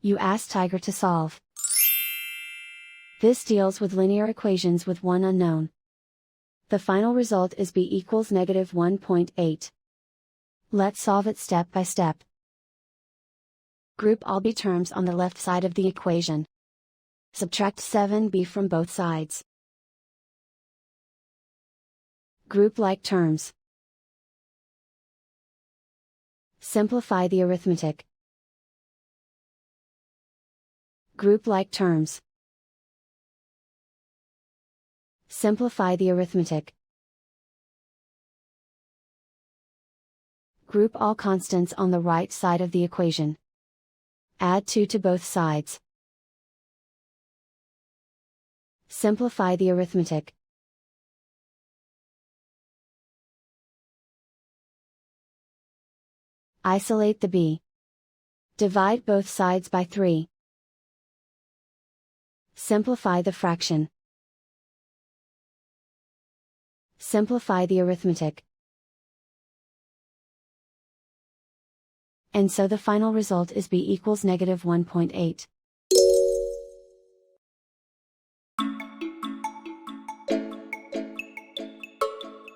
You ask Tiger to solve. This deals with linear equations with one unknown. The final result is b equals negative 1.8. Let's solve it step by step. Group all b terms on the left side of the equation. Subtract 7b from both sides. Group like terms. Simplify the arithmetic. Group like terms. Simplify the arithmetic. Group all constants on the right side of the equation. Add 2 to both sides. Simplify the arithmetic. Isolate the b. Divide both sides by 3. Simplify the fraction. Simplify the arithmetic. And so the final result is b equals negative 1.8.